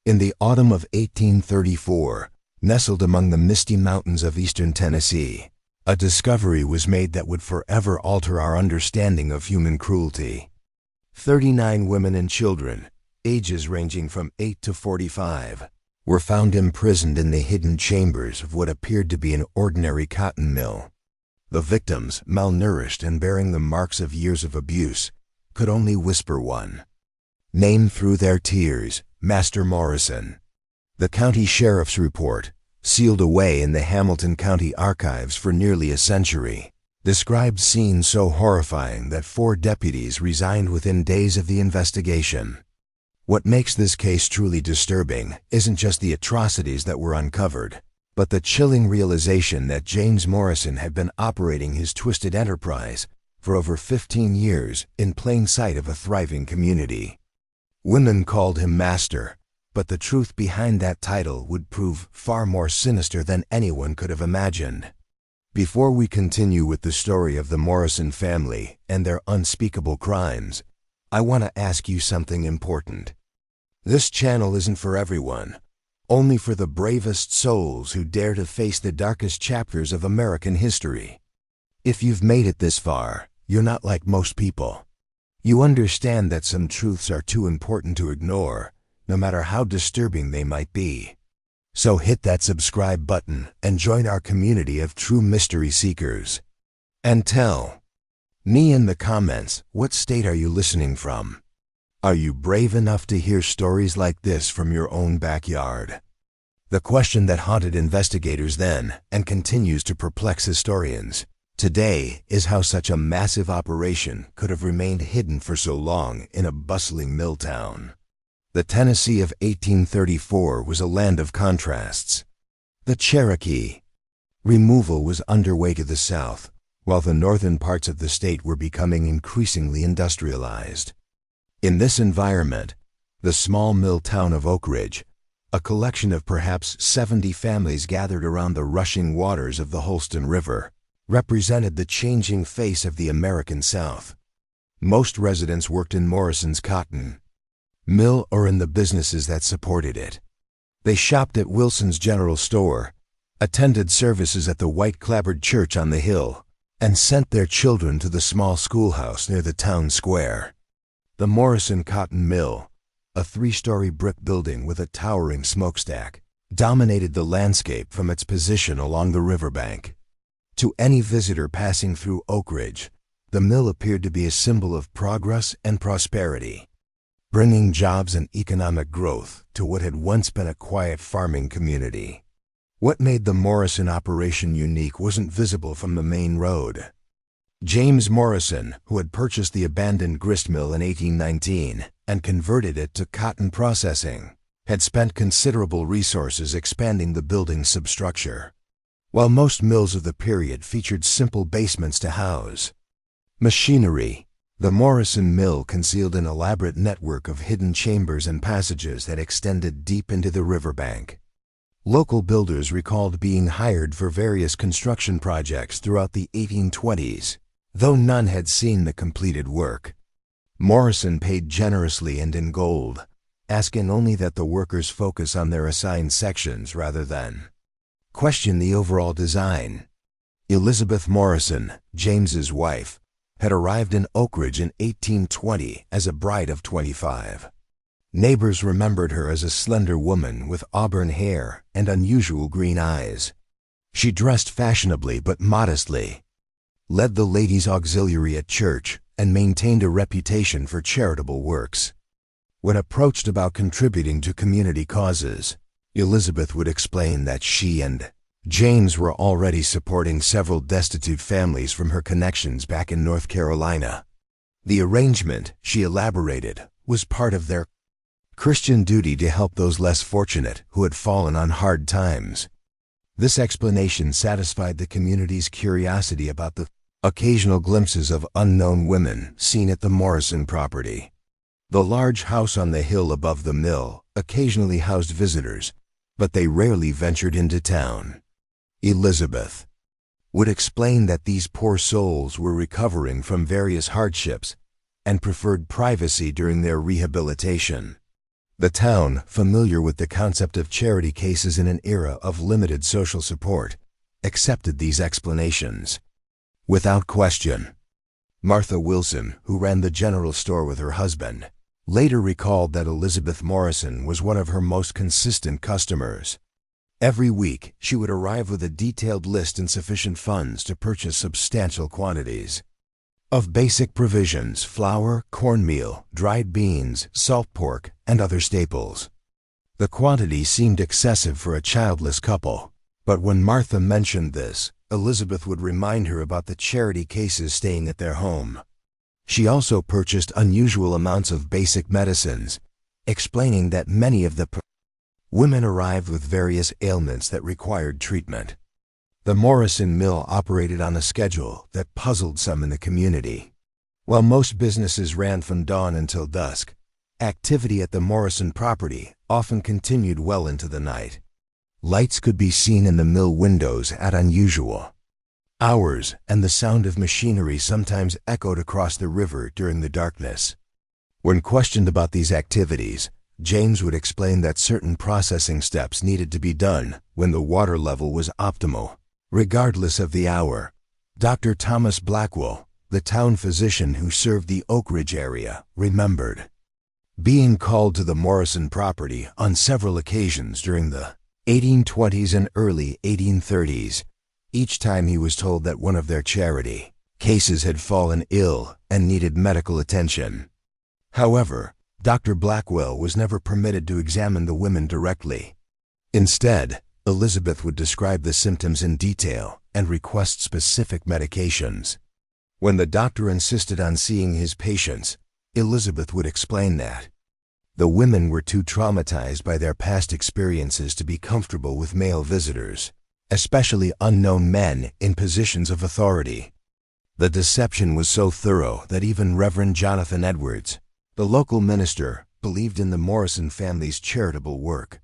In the autumn of 1834, nestled among the misty mountains of eastern Tennessee, a discovery was made that would forever alter our understanding of human cruelty. 39 women and children, ages ranging from 8 to 45, were found imprisoned in the hidden chambers of what appeared to be an ordinary cotton mill. The victims, malnourished and bearing the marks of years of abuse, could only whisper one name through their tears: Master Morrison. The county sheriff's report, sealed away in the Hamilton County archives for nearly a century, described scenes so horrifying that 4 deputies resigned within days of the investigation. What makes this case truly disturbing isn't just the atrocities that were uncovered, but the chilling realization that James Morrison had been operating his twisted enterprise for over 15 years in plain sight of a thriving community. Women called him master, but the truth behind that title would prove far more sinister than anyone could have imagined. Before we continue with the story of the Morrison family and their unspeakable crimes, I want to ask you something important. This channel isn't for everyone, only for the bravest souls who dare to face the darkest chapters of American history. If you've made it this far, you're not like most people. You understand that some truths are too important to ignore, no matter how disturbing they might be. So hit that subscribe button and join our community of true mystery seekers. And tell me in the comments, what state are you listening from? Are you brave enough to hear stories like this from your own backyard? The question that haunted investigators then and continues to perplex historians today is how such a massive operation could have remained hidden for so long in a bustling mill town. The Tennessee of 1834 was a land of contrasts. The Cherokee removal was underway to the south, while the northern parts of the state were becoming increasingly industrialized. In this environment, the small mill town of Oak Ridge, a collection of perhaps 70 families gathered around the rushing waters of the Holston River, represented the changing face of the American South. Most residents worked in Morrison's cotton mill or in the businesses that supported it. They shopped at Wilson's General Store, attended services at the white-clapboard church on the hill, and sent their children to the small schoolhouse near the town square. The Morrison Cotton Mill, a 3-story brick building with a towering smokestack, dominated the landscape from its position along the riverbank. To any visitor passing through Oak Ridge, the mill appeared to be a symbol of progress and prosperity, bringing jobs and economic growth to what had once been a quiet farming community. What made the Morrison operation unique wasn't visible from the main road. James Morrison, who had purchased the abandoned grist mill in 1819 and converted it to cotton processing, had spent considerable resources expanding the building's substructure. While most mills of the period featured simple basements to house machinery, the Morrison mill concealed an elaborate network of hidden chambers and passages that extended deep into the riverbank. Local builders recalled being hired for various construction projects throughout the 1820s, though none had seen the completed work. Morrison paid generously and in gold, asking only that the workers focus on their assigned sections rather than question the overall design. Elizabeth Morrison, James's wife, had arrived in Oak Ridge in 1820 as a bride of 25. Neighbors remembered her as a slender woman with auburn hair and unusual green eyes. She dressed fashionably but modestly, led the ladies' auxiliary at church, and maintained a reputation for charitable works. When approached about contributing to community causes, Elizabeth would explain that she and James were already supporting several destitute families from her connections back in North Carolina. The arrangement, she elaborated, was part of their Christian duty to help those less fortunate who had fallen on hard times. This explanation satisfied the community's curiosity about the occasional glimpses of unknown women seen at the Morrison property. The large house on the hill above the mill occasionally housed visitors, but they rarely ventured into town. Elizabeth would explain that these poor souls were recovering from various hardships and preferred privacy during their rehabilitation. The town, familiar with the concept of charity cases in an era of limited social support, accepted these explanations without question. Martha Wilson, who ran the general store with her husband, later recalled that Elizabeth Morrison was one of her most consistent customers. Every week, she would arrive with a detailed list and sufficient funds to purchase substantial quantities of basic provisions: flour, cornmeal, dried beans, salt pork, and other staples. The quantity seemed excessive for a childless couple, but when Martha mentioned this, Elizabeth would remind her about the charity cases staying at their home. She also purchased unusual amounts of basic medicines, explaining that many of the women arrived with various ailments that required treatment. The Morrison mill operated on a schedule that puzzled some in the community. While most businesses ran from dawn until dusk, activity at the Morrison property often continued well into the night. Lights could be seen in the mill windows at unusual hours, and the sound of machinery sometimes echoed across the river during the darkness. When questioned about these activities, James would explain that certain processing steps needed to be done when the water level was optimal, regardless of the hour. Dr. Thomas Blackwell, the town physician who served the Oak Ridge area, remembered being called to the Morrison property on several occasions during the 1820s and early 1830s. Each time he was told that one of their charity cases had fallen ill and needed medical attention. However, Dr. Blackwell was never permitted to examine the women directly. Instead, Elizabeth would describe the symptoms in detail and request specific medications. When the doctor insisted on seeing his patients, Elizabeth would explain that the women were too traumatized by their past experiences to be comfortable with male visitors, especially unknown men in positions of authority. The deception was so thorough that even Reverend Jonathan Edwards, the local minister, believed in the Morrison family's charitable work.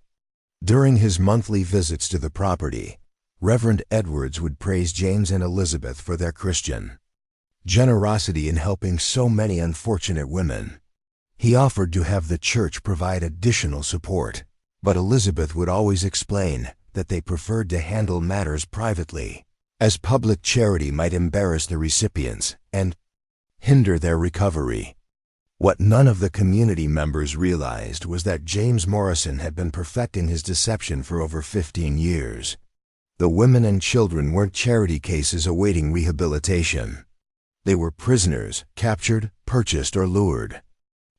During his monthly visits to the property, Reverend Edwards would praise James and Elizabeth for their Christian generosity in helping so many unfortunate women. He offered to have the church provide additional support, but Elizabeth would always explain that they preferred to handle matters privately, as public charity might embarrass the recipients and hinder their recovery. What none of the community members realized was that James Morrison had been perfecting his deception for over 15 years. The women and children weren't charity cases awaiting rehabilitation. They were prisoners, captured, purchased, or lured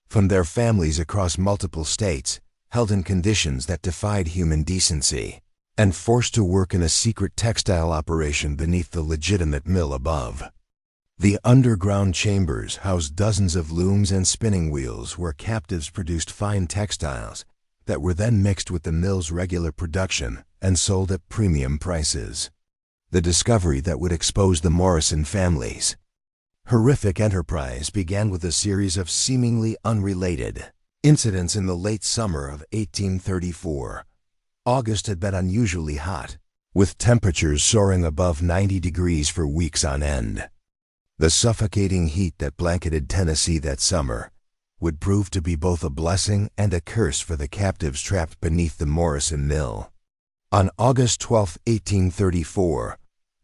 from their families across multiple states, held in conditions that defied human decency, and forced to work in a secret textile operation beneath the legitimate mill above. The underground chambers housed dozens of looms and spinning wheels where captives produced fine textiles that were then mixed with the mill's regular production and sold at premium prices. The discovery that would expose the Morrison family's horrific enterprise began with a series of seemingly unrelated incidents in the late summer of 1834. August had been unusually hot, with temperatures soaring above 90 degrees for weeks on end. The suffocating heat that blanketed Tennessee that summer would prove to be both a blessing and a curse for the captives trapped beneath the Morrison mill. On August 12, 1834,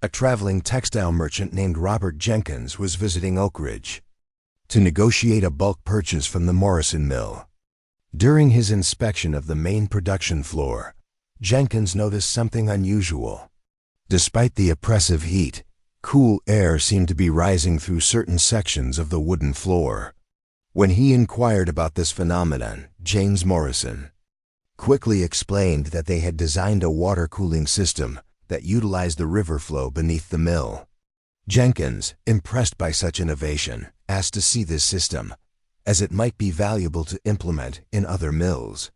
a traveling textile merchant named Robert Jenkins was visiting Oak Ridge to negotiate a bulk purchase from the Morrison mill. During his inspection of the main production floor, Jenkins noticed something unusual. Despite the oppressive heat, cool air seemed to be rising through certain sections of the wooden floor. When he inquired about this phenomenon, James Morrison quickly explained that they had designed a water cooling system that utilized the river flow beneath the mill. Jenkins, impressed by such innovation, asked to see this system, as it might be valuable to implement in other mills.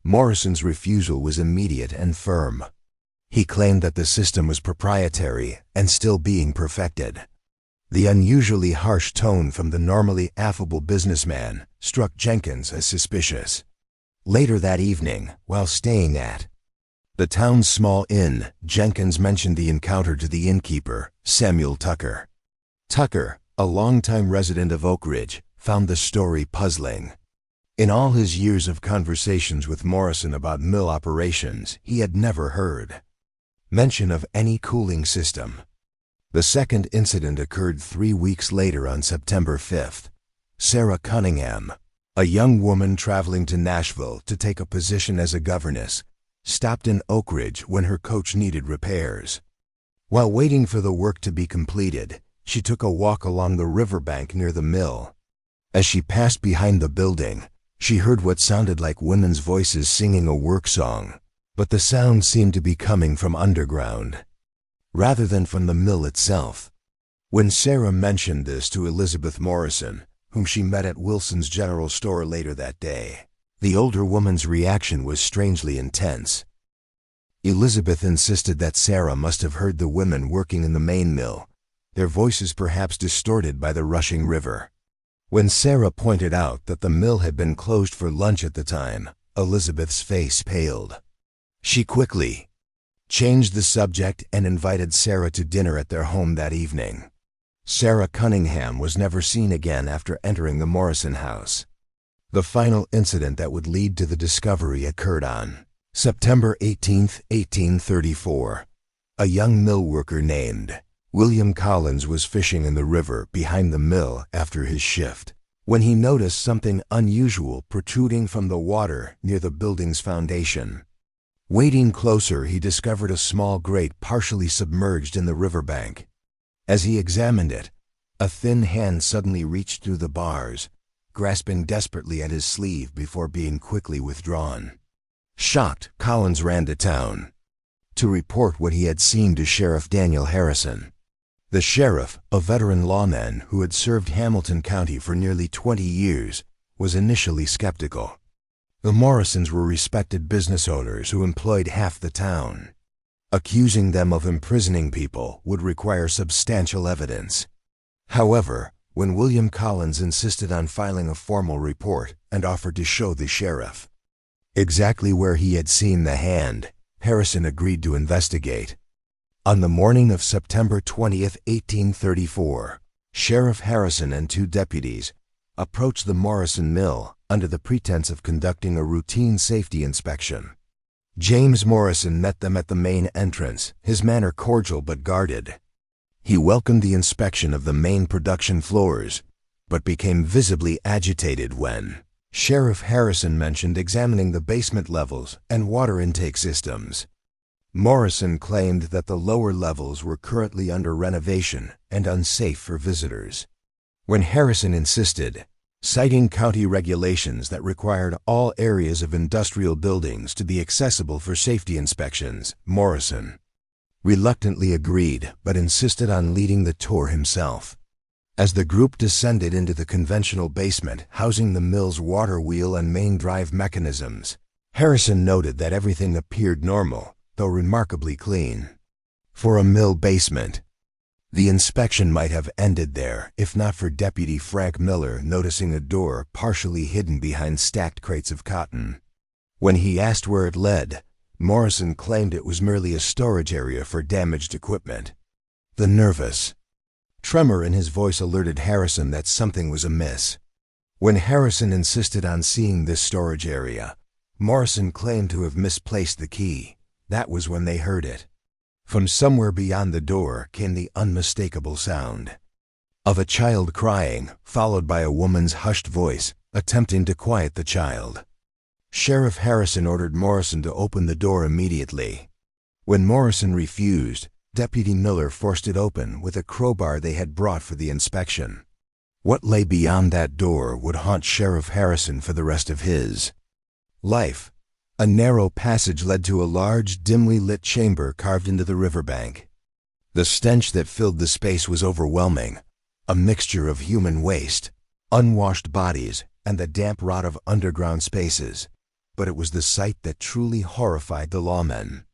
Morrison's refusal was immediate and firm. He claimed that the system was proprietary and still being perfected. The unusually harsh tone from the normally affable businessman struck Jenkins as suspicious. Later that evening, while staying at the town's small inn, Jenkins mentioned the encounter to the innkeeper, Samuel Tucker. Tucker, a longtime resident of Oak Ridge, found the story puzzling. In all his years of conversations with Morrison about mill operations, he had never heard mention of any cooling system. The second incident occurred 3 weeks later on September 5th. Sarah Cunningham, a young woman traveling to Nashville to take a position as a governess, stopped in Oak Ridge when her coach needed repairs. While waiting for the work to be completed, she took a walk along the riverbank near the mill. As she passed behind the building, she heard what sounded like women's voices singing a work song, but the sound seemed to be coming from underground, rather than from the mill itself. When Sarah mentioned this to Elizabeth Morrison, whom she met at Wilson's General Store later that day, the older woman's reaction was strangely intense. Elizabeth insisted that Sarah must have heard the women working in the main mill, their voices perhaps distorted by the rushing river. When Sarah pointed out that the mill had been closed for lunch at the time, Elizabeth's face paled. She quickly changed the subject and invited Sarah to dinner at their home that evening. Sarah Cunningham was never seen again after entering the Morrison house. The final incident that would lead to the discovery occurred on September 18, 1834. A young mill worker named William Collins was fishing in the river behind the mill after his shift, when he noticed something unusual protruding from the water near the building's foundation. Wading closer, he discovered a small grate partially submerged in the riverbank. As he examined it, a thin hand suddenly reached through the bars, grasping desperately at his sleeve before being quickly withdrawn. Shocked, Collins ran to town to report what he had seen to Sheriff Daniel Harrison. The sheriff, a veteran lawman who had served Hamilton County for nearly 20 years, was initially skeptical. The Morrisons were respected business owners who employed half the town. Accusing them of imprisoning people would require substantial evidence. However, when William Collins insisted on filing a formal report and offered to show the sheriff exactly where he had seen the hand, Harrison agreed to investigate. On the morning of September 20, 1834, Sheriff Harrison and 2 deputies approached the Morrison mill under the pretense of conducting a routine safety inspection. James Morrison met them at the main entrance, his manner cordial but guarded. He welcomed the inspection of the main production floors, but became visibly agitated when Sheriff Harrison mentioned examining the basement levels and water intake systems. Morrison claimed that the lower levels were currently under renovation and unsafe for visitors. When Harrison insisted, citing county regulations that required all areas of industrial buildings to be accessible for safety inspections, Morrison reluctantly agreed but insisted on leading the tour himself. As the group descended into the conventional basement housing the mill's water wheel and main drive mechanisms, Harrison noted that everything appeared normal, though remarkably clean. For a mill basement, the inspection might have ended there if not for Deputy Frank Miller noticing a door partially hidden behind stacked crates of cotton. When he asked where it led, Morrison claimed it was merely a storage area for damaged equipment. The nervous tremor in his voice alerted Harrison that something was amiss. When Harrison insisted on seeing this storage area, Morrison claimed to have misplaced the key. That was when they heard it. From somewhere beyond the door came the unmistakable sound of a child crying, followed by a woman's hushed voice, attempting to quiet the child. Sheriff Harrison ordered Morrison to open the door immediately. When Morrison refused, Deputy Miller forced it open with a crowbar they had brought for the inspection. What lay beyond that door would haunt Sheriff Harrison for the rest of his life. A narrow passage led to a large, dimly lit chamber carved into the riverbank. The stench that filled the space was overwhelming, a mixture of human waste, unwashed bodies, and the damp rot of underground spaces. But it was the sight that truly horrified the lawmen.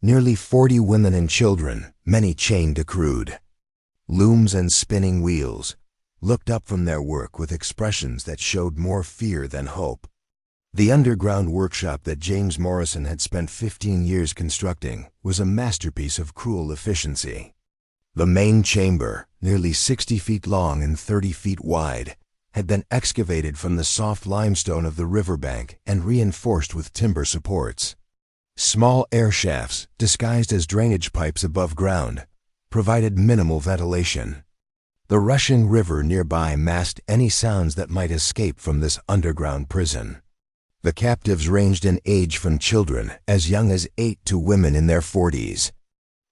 Nearly 40 women and children, many chained to crude looms and spinning wheels, looked up from their work with expressions that showed more fear than hope. The underground workshop that James Morrison had spent 15 years constructing was a masterpiece of cruel efficiency. The main chamber, nearly 60 feet long and 30 feet wide, had been excavated from the soft limestone of the riverbank and reinforced with timber supports. Small air shafts, disguised as drainage pipes above ground, provided minimal ventilation. The rushing river nearby masked any sounds that might escape from this underground prison. The captives ranged in age from children as young as 8 to women in their 40s.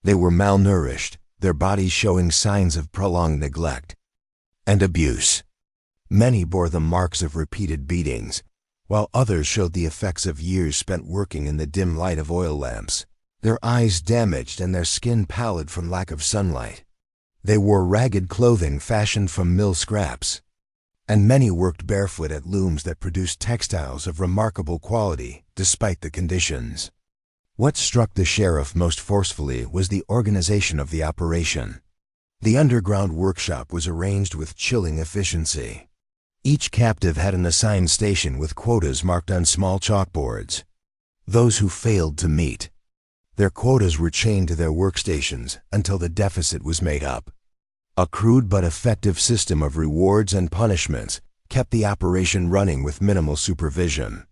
They were malnourished, their bodies showing signs of prolonged neglect and abuse. Many bore the marks of repeated beatings, while others showed the effects of years spent working in the dim light of oil lamps, their eyes damaged and their skin pallid from lack of sunlight. They wore ragged clothing fashioned from mill scraps, and many worked barefoot at looms that produced textiles of remarkable quality despite the conditions. What struck the sheriff most forcefully was the organization of the operation. The underground workshop was arranged with chilling efficiency. Each captive had an assigned station with quotas marked on small chalkboards. Those who failed to meet their quotas were chained to their workstations until the deficit was made up. A crude but effective system of rewards and punishments kept the operation running with minimal supervision.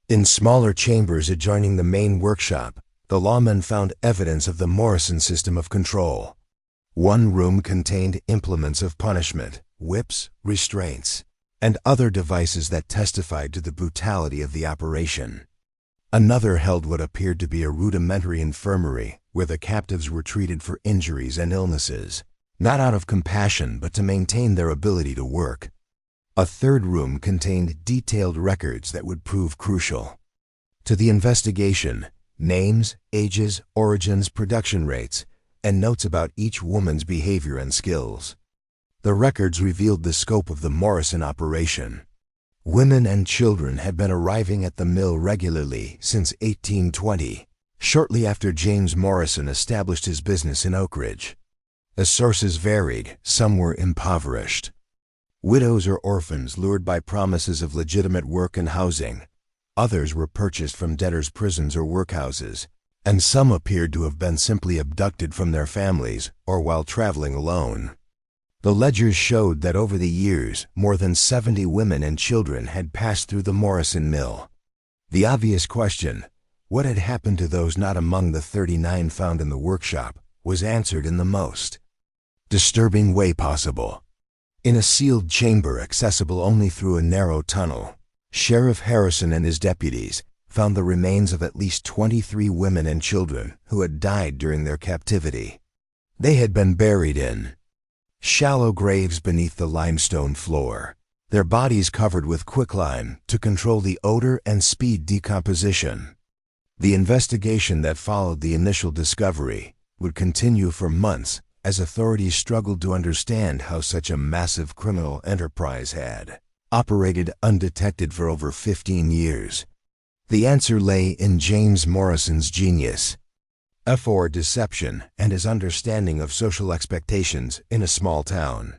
In smaller chambers adjoining the main workshop, the lawmen found evidence of the Morrison system of control. One room contained implements of punishment, whips, restraints, and other devices that testified to the brutality of the operation. Another held what appeared to be a rudimentary infirmary where the captives were treated for injuries and illnesses, not out of compassion but to maintain their ability to work. A third room contained detailed records that would prove crucial to the investigation: names, ages, origins, production rates, and notes about each woman's behavior and skills. The records revealed the scope of the Morrison operation. Women and children had been arriving at the mill regularly since 1820, shortly after James Morrison established his business in Oak Ridge. As sources varied, some were impoverished. Widows or orphans lured by promises of legitimate work and housing. Others were purchased from debtors' prisons or workhouses, and some appeared to have been simply abducted from their families or while traveling alone. The ledgers showed that over the years, more than 70 women and children had passed through the Morrison mill. The obvious question, what had happened to those not among the 39 found in the workshop, was answered in the most disturbing way possible. In a sealed chamber accessible only through a narrow tunnel, Sheriff Harrison and his deputies found the remains of at least 23 women and children who had died during their captivity. They had been buried in shallow graves beneath the limestone floor, their bodies covered with quicklime to control the odor and speed decomposition. The investigation that followed the initial discovery would continue for months as authorities struggled to understand how such a massive criminal enterprise had operated undetected for over 15 years. The answer lay in James Morrison's genius for deception and his understanding of social expectations in a small town.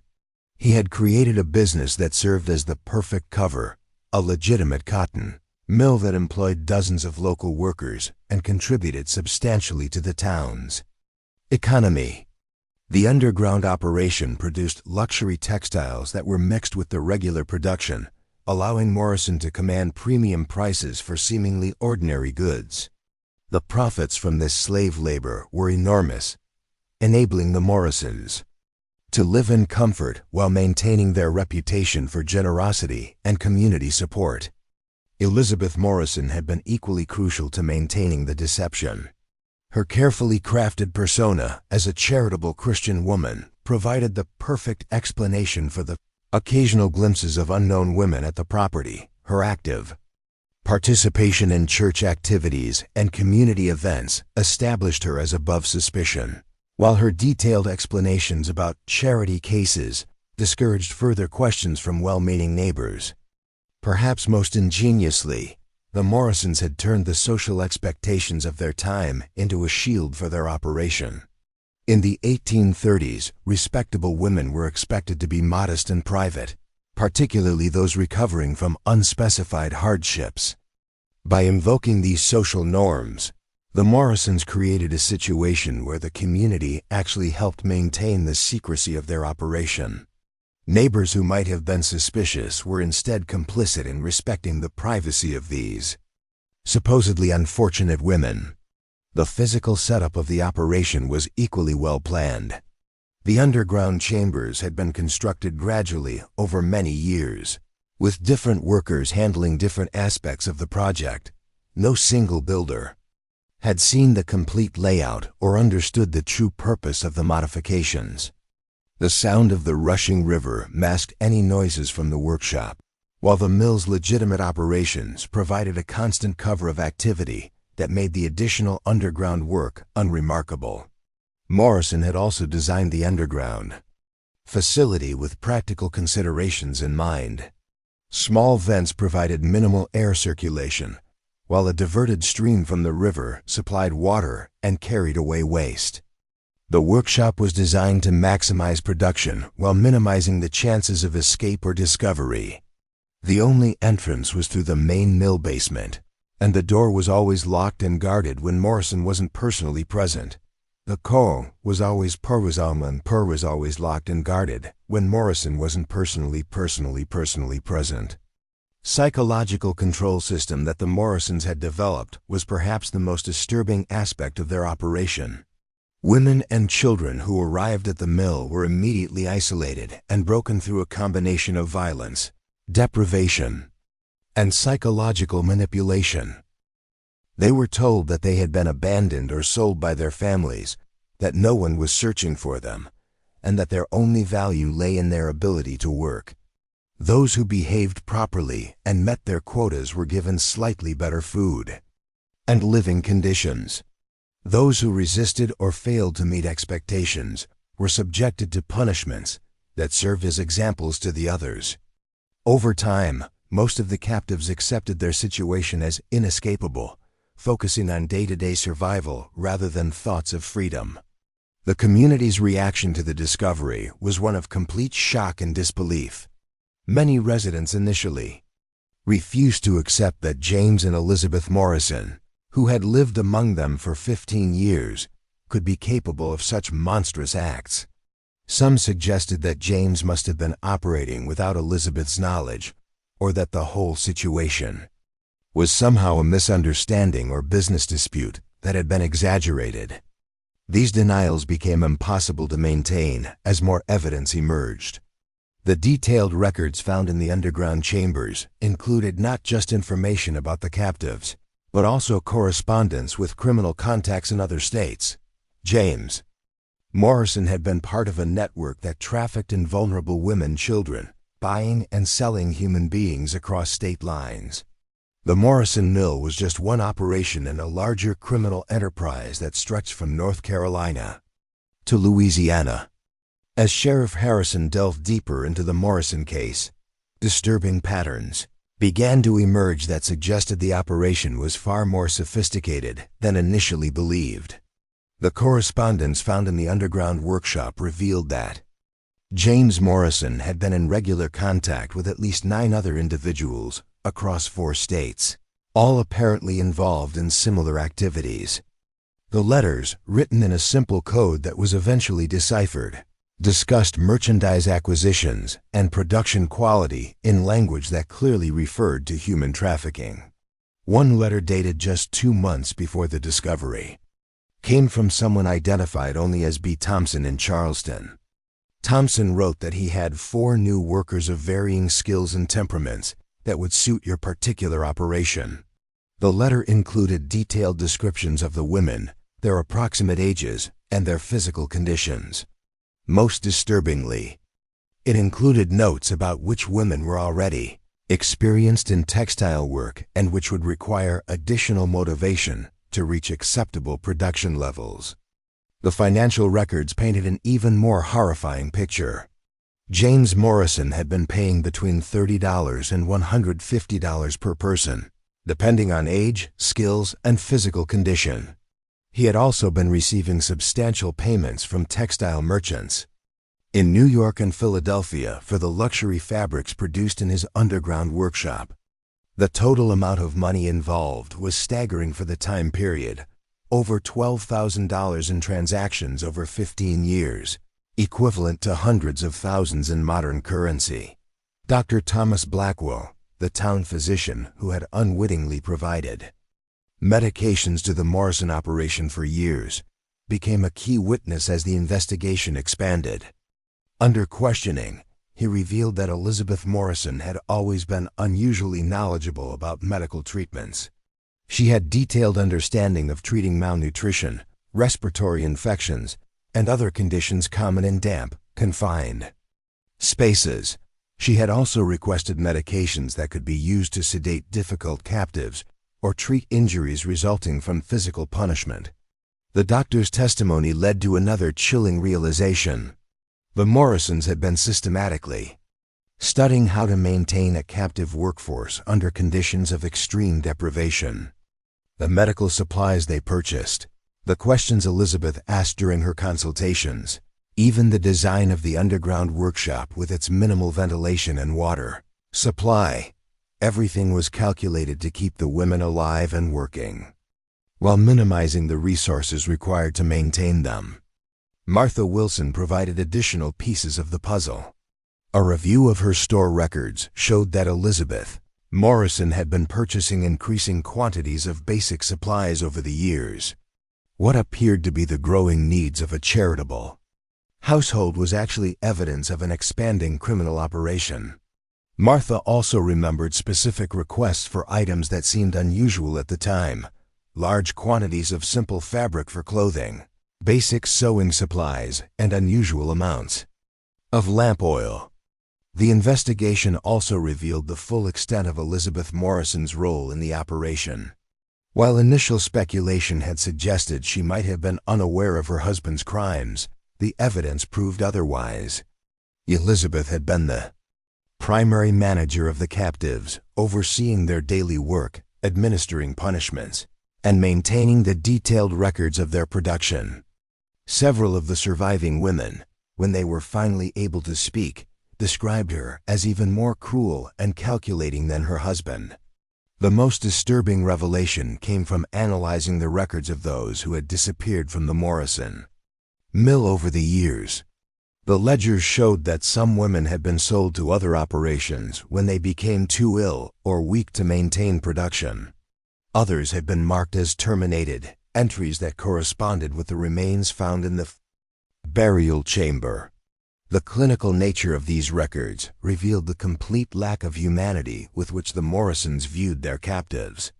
He had created a business that served as the perfect cover, a legitimate cotton mill that employed dozens of local workers and contributed substantially to the town's economy. The underground operation produced luxury textiles that were mixed with the regular production, allowing Morrison to command premium prices for seemingly ordinary goods. The profits from this slave labor were enormous, enabling the Morrisons to live in comfort while maintaining their reputation for generosity and community support. Elizabeth Morrison had been equally crucial to maintaining the deception. Her carefully crafted persona as a charitable Christian woman provided the perfect explanation for the occasional glimpses of unknown women at the property. Her active participation in church activities and community events established her as above suspicion, while her detailed explanations about charity cases discouraged further questions from well-meaning neighbors. Perhaps most ingeniously, the Morrisons had turned the social expectations of their time into a shield for their operation. In the 1830s, respectable women were expected to be modest and private, particularly those recovering from unspecified hardships. By invoking these social norms, the Morrisons created a situation where the community actually helped maintain the secrecy of their operation. Neighbors who might have been suspicious were instead complicit in respecting the privacy of these supposedly unfortunate women. The physical setup of the operation was equally well planned. The underground chambers had been constructed gradually over many years, with different workers handling different aspects of the project. No single builder had seen the complete layout or understood the true purpose of the modifications. The sound of the rushing river masked any noises from the workshop, while the mill's legitimate operations provided a constant cover of activity that made the additional underground work unremarkable. Morrison had also designed the underground facility with practical considerations in mind. Small vents provided minimal air circulation, while a diverted stream from the river supplied water and carried away waste. The workshop was designed to maximize production while minimizing the chances of escape or discovery. The only entrance was through the main mill basement, and the door was always locked and guarded when Morrison wasn't personally present. The core was always locked and guarded when Morrison wasn't personally present. Psychological control system that the Morrisons had developed was perhaps the most disturbing aspect of their operation. Women and children who arrived at the mill were immediately isolated and broken through a combination of violence, deprivation, and psychological manipulation. They were told that they had been abandoned or sold by their families, that no one was searching for them, and that their only value lay in their ability to work. Those who behaved properly and met their quotas were given slightly better food and living conditions. Those who resisted or failed to meet expectations were subjected to punishments that served as examples to the others. Over time, most of the captives accepted their situation as inescapable, focusing on day-to-day survival rather than thoughts of freedom. The community's reaction to the discovery was one of complete shock and disbelief. Many residents initially refused to accept that James and Elizabeth Morrison, who had lived among them for 15 years, could be capable of such monstrous acts. Some suggested that James must have been operating without Elizabeth's knowledge, or that the whole situation was somehow a misunderstanding or business dispute that had been exaggerated. These denials became impossible to maintain as more evidence emerged. The detailed records found in the underground chambers included not just information about the captives, but also correspondence with criminal contacts in other states. James Morrison had been part of a network that trafficked in vulnerable women and children, buying and selling human beings across state lines. The Morrison Mill was just one operation in a larger criminal enterprise that stretched from North Carolina to Louisiana. As Sheriff Harrison delved deeper into the Morrison case, disturbing patterns began to emerge that suggested the operation was far more sophisticated than initially believed. The correspondence found in the underground workshop revealed that James Morrison had been in regular contact with at least 9 other individuals across 4 states, all apparently involved in similar activities. The letters, written in a simple code that was eventually deciphered, discussed merchandise acquisitions and production quality in language that clearly referred to human trafficking. One letter, dated just 2 months before the discovery, came from someone identified only as B. Thompson in Charleston. Thompson wrote that he had 4 new workers of varying skills and temperaments that would suit your particular operation. The letter included detailed descriptions of the women, their approximate ages, and their physical conditions. Most disturbingly, it included notes about which women were already experienced in textile work and which would require additional motivation to reach acceptable production levels. The financial records painted an even more horrifying picture. James Morrison had been paying between $30 and $150 per person, depending on age, skills, and physical condition. He had also been receiving substantial payments from textile merchants in New York and Philadelphia for the luxury fabrics produced in his underground workshop. The total amount of money involved was staggering for the time period, over $12,000 in transactions over 15 years, equivalent to hundreds of thousands in modern currency. Dr. Thomas Blackwell, the town physician who had unwittingly provided medications to the Morrison operation for years, became a key witness as the investigation expanded. Under questioning, he revealed that Elizabeth Morrison had always been unusually knowledgeable about medical treatments. She had detailed understanding of treating malnutrition, respiratory infections, and other conditions common in damp, confined spaces. She had also requested medications that could be used to sedate difficult captives or treat injuries resulting from physical punishment. The doctor's testimony led to another chilling realization. The Morrisons had been systematically studying how to maintain a captive workforce under conditions of extreme deprivation. The medical supplies they purchased, the questions Elizabeth asked during her consultations, even the design of the underground workshop with its minimal ventilation and water supply, everything was calculated to keep the women alive and working, while minimizing the resources required to maintain them. Martha Wilson provided additional pieces of the puzzle. A review of her store records showed that Elizabeth Morrison had been purchasing increasing quantities of basic supplies over the years. What appeared to be the growing needs of a charitable household was actually evidence of an expanding criminal operation. Martha also remembered specific requests for items that seemed unusual at the time: large quantities of simple fabric for clothing, basic sewing supplies, and unusual amounts of lamp oil. The investigation also revealed the full extent of Elizabeth Morrison's role in the operation. While initial speculation had suggested she might have been unaware of her husband's crimes, the evidence proved otherwise. Elizabeth had been the primary manager of the captives, overseeing their daily work, administering punishments, and maintaining the detailed records of their production. Several of the surviving women, when they were finally able to speak, described her as even more cruel and calculating than her husband. The most disturbing revelation came from analyzing the records of those who had disappeared from the Morrison mill over the years. The ledgers showed that some women had been sold to other operations when they became too ill or weak to maintain production. Others had been marked as terminated, entries that corresponded with the remains found in the burial chamber. The clinical nature of these records revealed the complete lack of humanity with which the Morrisons viewed their captives.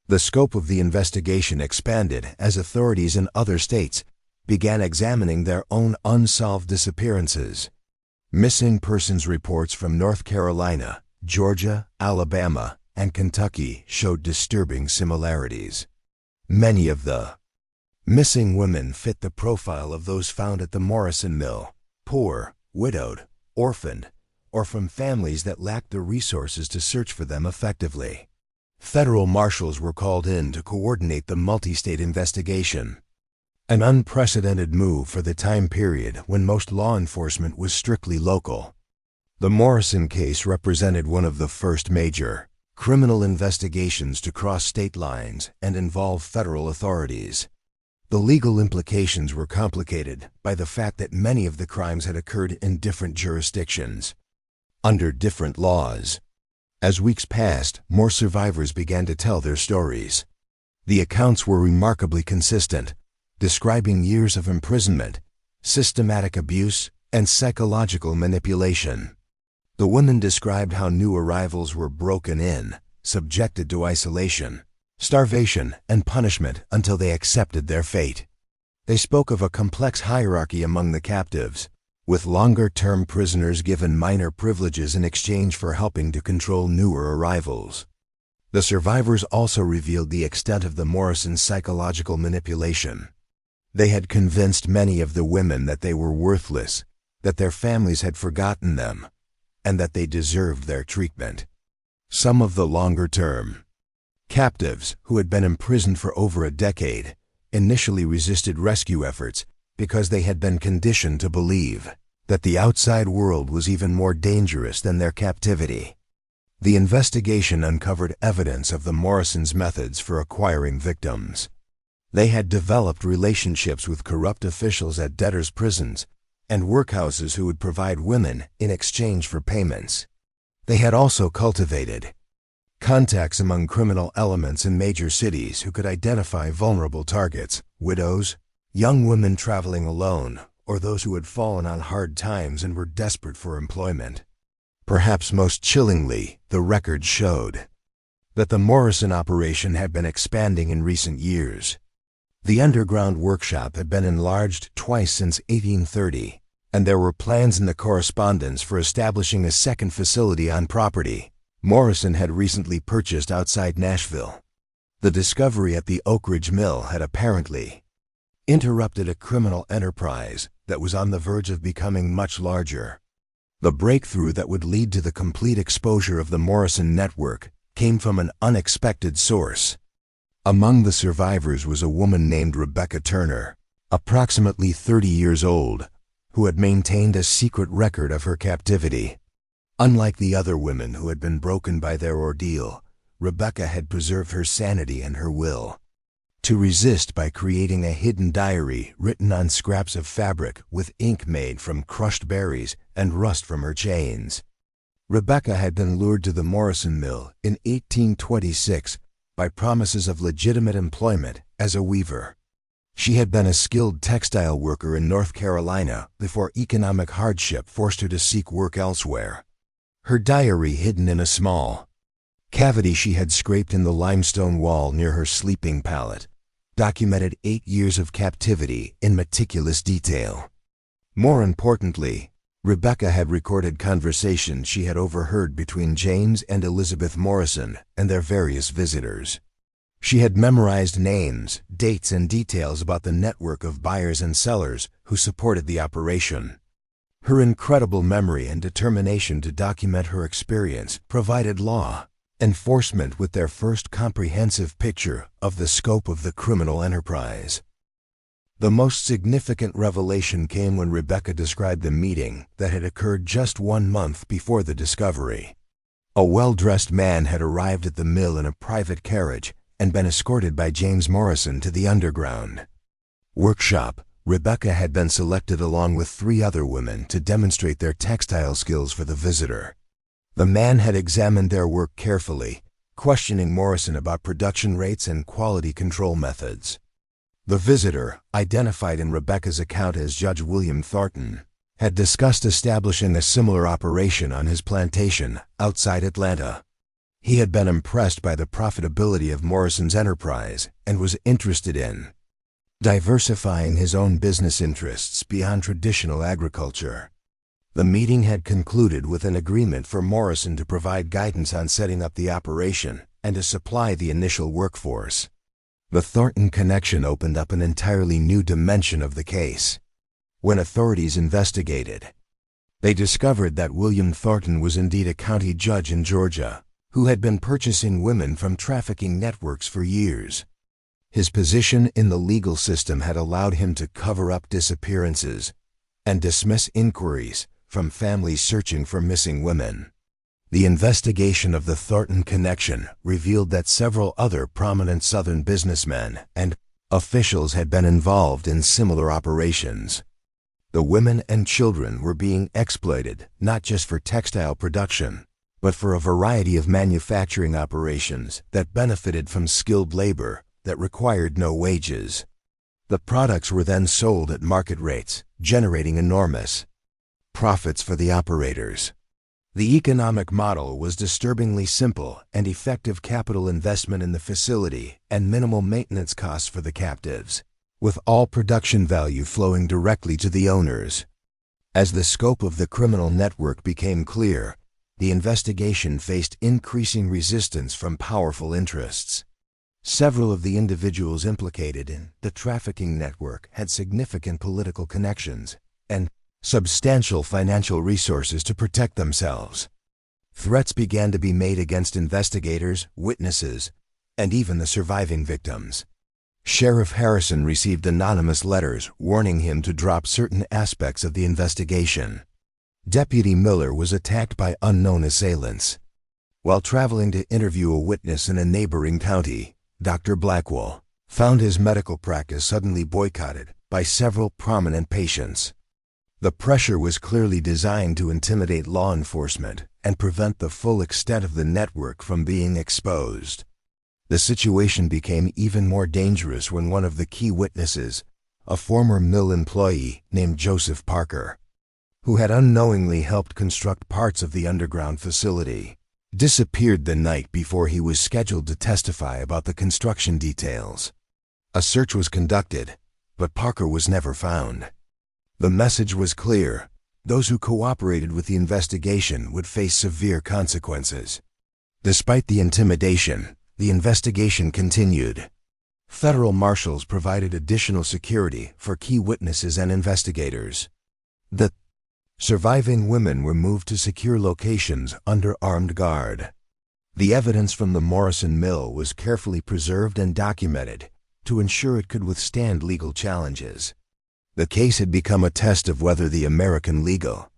The scope of the investigation expanded as authorities in other states began examining their own unsolved disappearances. Missing persons reports from North Carolina, Georgia, Alabama, and Kentucky showed disturbing similarities. Many of the missing women fit the profile of those found at the Morrison mill: poor, widowed, orphaned, or from families that lacked the resources to search for them effectively. Federal marshals were called in to coordinate the multi-state investigation, an unprecedented move for the time period when most law enforcement was strictly local. The Morrison case represented one of the first major criminal investigations to cross state lines and involve federal authorities. The legal implications were complicated by the fact that many of the crimes had occurred in different jurisdictions, under different laws. As weeks passed, more survivors began to tell their stories. The accounts were remarkably consistent, describing years of imprisonment, systematic abuse, and psychological manipulation. The women described how new arrivals were broken in, subjected to isolation, starvation, and punishment until they accepted their fate. They spoke of a complex hierarchy among the captives, with longer-term prisoners given minor privileges in exchange for helping to control newer arrivals. The survivors also revealed the extent of the Morrisons' psychological manipulation. They had convinced many of the women that they were worthless, that their families had forgotten them, and that they deserved their treatment. Some of the longer-term captives, who had been imprisoned for over a decade, initially resisted rescue efforts because they had been conditioned to believe that the outside world was even more dangerous than their captivity. The investigation uncovered evidence of the Morrisons' methods for acquiring victims. They had developed relationships with corrupt officials at debtors' prisons and workhouses who would provide women in exchange for payments. They had also cultivated contacts among criminal elements in major cities who could identify vulnerable targets, widows, young women traveling alone, or those who had fallen on hard times and were desperate for employment. Perhaps most chillingly, the records showed that the Morrison operation had been expanding in recent years. The underground workshop had been enlarged twice since 1830, and there were plans in the correspondence for establishing a second facility on property Morrison had recently purchased outside Nashville. The discovery at the Oak Ridge Mill had apparently interrupted a criminal enterprise that was on the verge of becoming much larger. The breakthrough that would lead to the complete exposure of the Morrison network came from an unexpected source. Among the survivors was a woman named Rebecca Turner, approximately 30 years old, who had maintained a secret record of her captivity. Unlike the other women who had been broken by their ordeal, Rebecca had preserved her sanity and her will to resist by creating a hidden diary written on scraps of fabric with ink made from crushed berries and rust from her chains. Rebecca had been lured to the Morrison Mill in 1826 by promises of legitimate employment as a weaver. She had been a skilled textile worker in North Carolina before economic hardship forced her to seek work elsewhere. Her diary hidden in a small cavity she had scraped in the limestone wall near her sleeping pallet documented 8 years of captivity in meticulous detail. More importantly, Rebecca had recorded conversations she had overheard between James and Elizabeth Morrison and their various visitors. She had memorized names, dates, and details about the network of buyers and sellers who supported the operation. Her incredible memory and determination to document her experience provided law enforcement with their first comprehensive picture of the scope of the criminal enterprise. The most significant revelation came when Rebecca described the meeting that had occurred just 1 month before the discovery. A well-dressed man had arrived at the mill in a private carriage and been escorted by James Morrison to the underground workshop. Rebecca had been selected along with 3 other women to demonstrate their textile skills for the visitor. The man had examined their work carefully, questioning Morrison about production rates and quality control methods. The visitor, identified in Rebecca's account as Judge William Thornton, had discussed establishing a similar operation on his plantation outside Atlanta. He had been impressed by the profitability of Morrison's enterprise and was interested in diversifying his own business interests beyond traditional agriculture. The meeting had concluded with an agreement for Morrison to provide guidance on setting up the operation and to supply the initial workforce. The Thornton connection opened up an entirely new dimension of the case. When authorities investigated, they discovered that William Thornton was indeed a county judge in Georgia who had been purchasing women from trafficking networks for years. His position in the legal system had allowed him to cover up disappearances and dismiss inquiries from families searching for missing women. The investigation of the Thornton connection revealed that several other prominent Southern businessmen and officials had been involved in similar operations. The women and children were being exploited not just for textile production, but for a variety of manufacturing operations that benefited from skilled labor that required no wages. The products were then sold at market rates, generating enormous profits for the operators. The economic model was disturbingly simple and effective: capital investment in the facility and minimal maintenance costs for the captives, with all production value flowing directly to the owners. As the scope of the criminal network became clear, the investigation faced increasing resistance from powerful interests. Several of the individuals implicated in the trafficking network had significant political connections and substantial financial resources to protect themselves. Threats began to be made against investigators, witnesses, and even the surviving victims. Sheriff Harrison received anonymous letters warning him to drop certain aspects of the investigation. Deputy Miller was attacked by unknown assailants. While traveling to interview a witness in a neighboring county, Dr. Blackwell found his medical practice suddenly boycotted by several prominent patients. The pressure was clearly designed to intimidate law enforcement and prevent the full extent of the network from being exposed. The situation became even more dangerous when one of the key witnesses, a former mill employee named Joseph Parker, who had unknowingly helped construct parts of the underground facility, disappeared the night before he was scheduled to testify about the construction details. A search was conducted, but Parker was never found. The message was clear: those who cooperated with the investigation would face severe consequences. Despite the intimidation, the investigation continued. Federal marshals provided additional security for key witnesses and investigators. The surviving women were moved to secure locations under armed guard. The evidence from the Morrison mill was carefully preserved and documented to ensure it could withstand legal challenges. The case had become a test of whether the American legal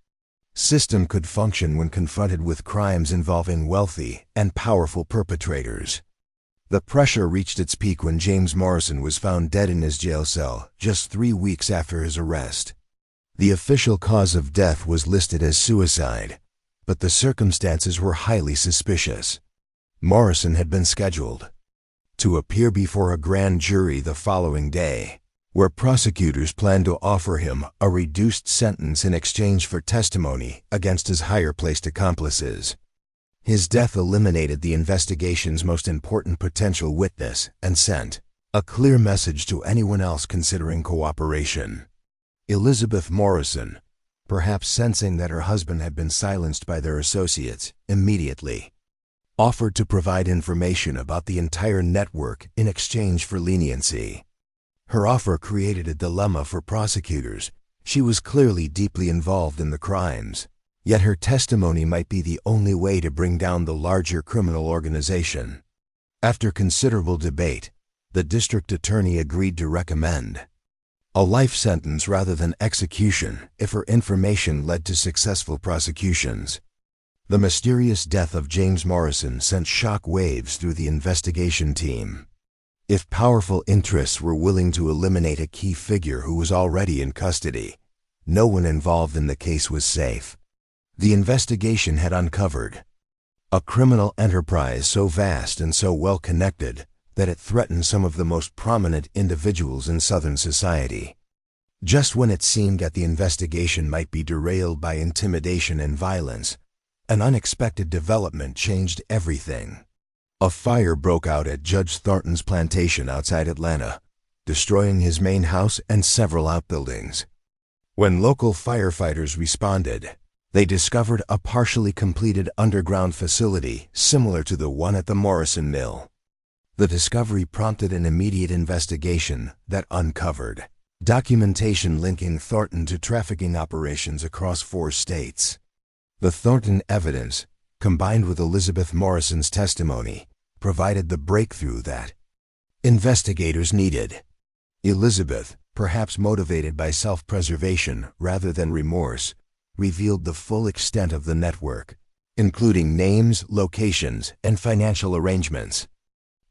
system could function when confronted with crimes involving wealthy and powerful perpetrators. The pressure reached its peak when James Morrison was found dead in his jail cell just 3 weeks after his arrest. The official cause of death was listed as suicide, but the circumstances were highly suspicious. Morrison had been scheduled to appear before a grand jury the following day, where prosecutors planned to offer him a reduced sentence in exchange for testimony against his higher-placed accomplices. His death eliminated the investigation's most important potential witness and sent a clear message to anyone else considering cooperation. Elizabeth Morrison, perhaps sensing that her husband had been silenced by their associates, immediately offered to provide information about the entire network in exchange for leniency. Her offer created a dilemma for prosecutors. She was clearly deeply involved in the crimes, yet her testimony might be the only way to bring down the larger criminal organization. After considerable debate, the district attorney agreed to recommend a life sentence rather than execution if her information led to successful prosecutions. The mysterious death of James Morrison sent shock waves through the investigation team. If powerful interests were willing to eliminate a key figure who was already in custody, no one involved in the case was safe. The investigation had uncovered a criminal enterprise so vast and so well connected that it threatened some of the most prominent individuals in Southern society. Just when it seemed that the investigation might be derailed by intimidation and violence, an unexpected development changed everything. A fire broke out at Judge Thornton's plantation outside Atlanta, destroying his main house and several outbuildings. When local firefighters responded, they discovered a partially completed underground facility similar to the one at the Morrison mill. The discovery prompted an immediate investigation that uncovered documentation linking Thornton to trafficking operations across 4 states. The Thornton evidence, combined with Elizabeth Morrison's testimony, provided the breakthrough that investigators needed. Elizabeth, perhaps motivated by self-preservation rather than remorse, revealed the full extent of the network, including names, locations, and financial arrangements.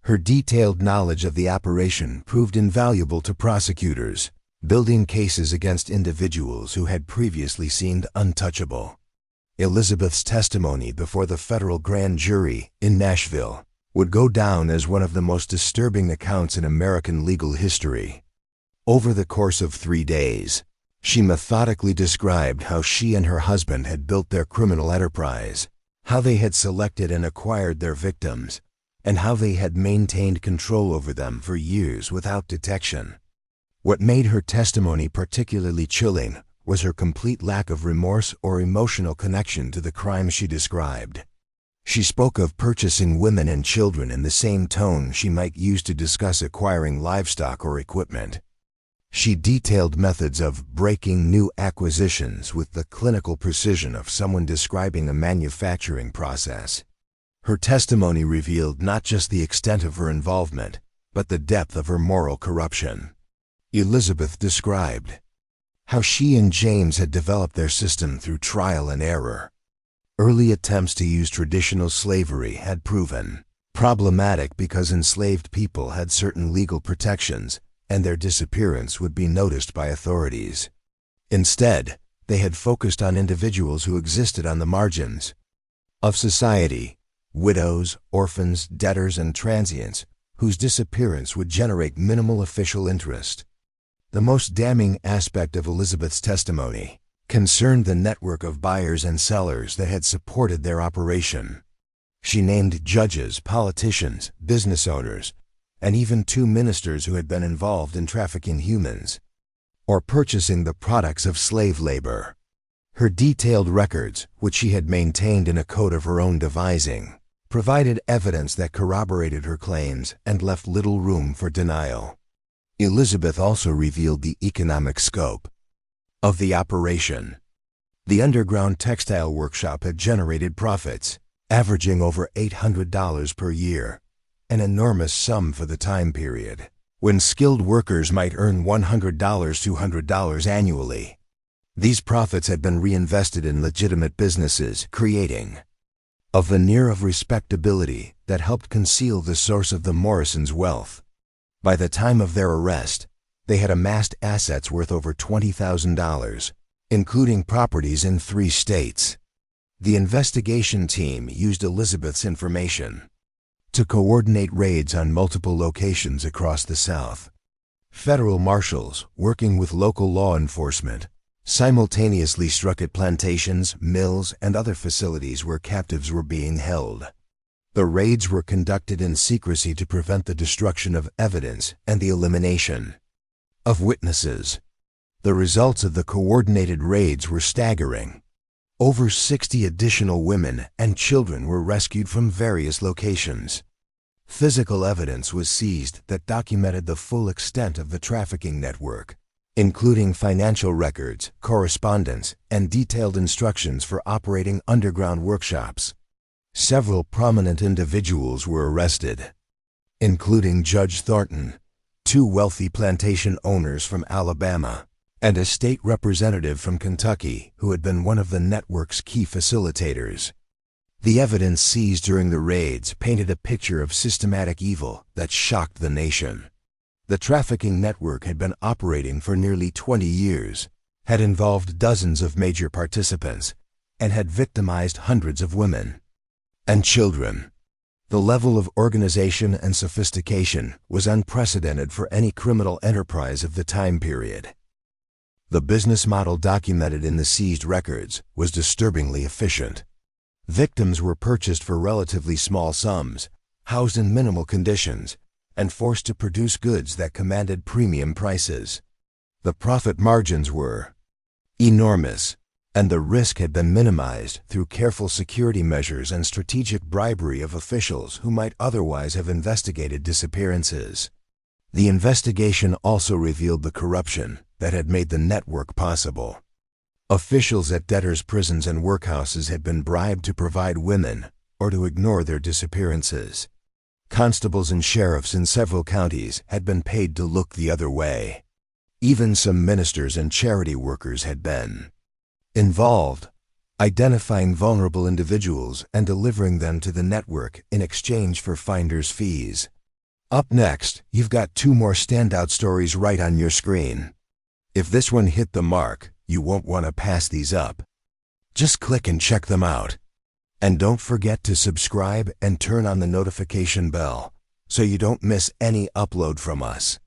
Her detailed knowledge of the operation proved invaluable to prosecutors, building cases against individuals who had previously seemed untouchable. Elizabeth's testimony before the federal grand jury in Nashville would go down as one of the most disturbing accounts in American legal history. Over the course of 3 days, she methodically described how she and her husband had built their criminal enterprise, how they had selected and acquired their victims, and how they had maintained control over them for years without detection. What made her testimony particularly chilling was her complete lack of remorse or emotional connection to the crimes she described. She spoke of purchasing women and children in the same tone she might use to discuss acquiring livestock or equipment. She detailed methods of breaking new acquisitions with the clinical precision of someone describing a manufacturing process. Her testimony revealed not just the extent of her involvement, but the depth of her moral corruption. Elizabeth described how she and James had developed their system through trial and error. Early attempts to use traditional slavery had proven problematic because enslaved people had certain legal protections, and their disappearance would be noticed by authorities. Instead, they had focused on individuals who existed on the margins of society, widows, orphans, debtors, and transients, whose disappearance would generate minimal official interest. The most damning aspect of Elizabeth's testimony concerned the network of buyers and sellers that had supported their operation. She named judges, politicians, business owners, and even 2 ministers who had been involved in trafficking humans or purchasing the products of slave labor. Her detailed records, which she had maintained in a code of her own devising, provided evidence that corroborated her claims and left little room for denial. Elizabeth also revealed the economic scope of the operation. The underground textile workshop had generated profits, averaging over $800 per year, an enormous sum for the time period, when skilled workers might earn $100 to $200 annually. These profits had been reinvested in legitimate businesses, creating a veneer of respectability that helped conceal the source of the Morrisons' wealth. By the time of their arrest, they had amassed assets worth over $20,000, including properties in 3 states. The investigation team used Elizabeth's information to coordinate raids on multiple locations across the South. Federal marshals, working with local law enforcement, simultaneously struck at plantations, mills, and other facilities where captives were being held. The raids were conducted in secrecy to prevent the destruction of evidence and the elimination of witnesses. The results of the coordinated raids were staggering. Over 60 additional women and children were rescued from various locations. Physical evidence was seized that documented the full extent of the trafficking network, including financial records, correspondence, and detailed instructions for operating underground workshops. Several prominent individuals were arrested, including Judge Thornton, 2 wealthy plantation owners from Alabama, and a state representative from Kentucky who had been one of the network's key facilitators. The evidence seized during the raids painted a picture of systematic evil that shocked the nation. The trafficking network had been operating for nearly 20 years, had involved dozens of major participants, and had victimized hundreds of women and children. The level of organization and sophistication was unprecedented for any criminal enterprise of the time period. The business model documented in the seized records was disturbingly efficient. Victims were purchased for relatively small sums, housed in minimal conditions, and forced to produce goods that commanded premium prices. The profit margins were enormous, and the risk had been minimized through careful security measures and strategic bribery of officials who might otherwise have investigated disappearances. The investigation also revealed the corruption that had made the network possible. Officials at debtors' prisons and workhouses had been bribed to provide women or to ignore their disappearances. Constables and sheriffs in several counties had been paid to look the other way. Even some ministers and charity workers had been involved, identifying vulnerable individuals and delivering them to the network in exchange for finder's fees. Up next, you've got 2 more standout stories right on your screen. If this one hit the mark, you won't want to pass these up. Just click and check them out. And don't forget to subscribe and turn on the notification bell so you don't miss any upload from us.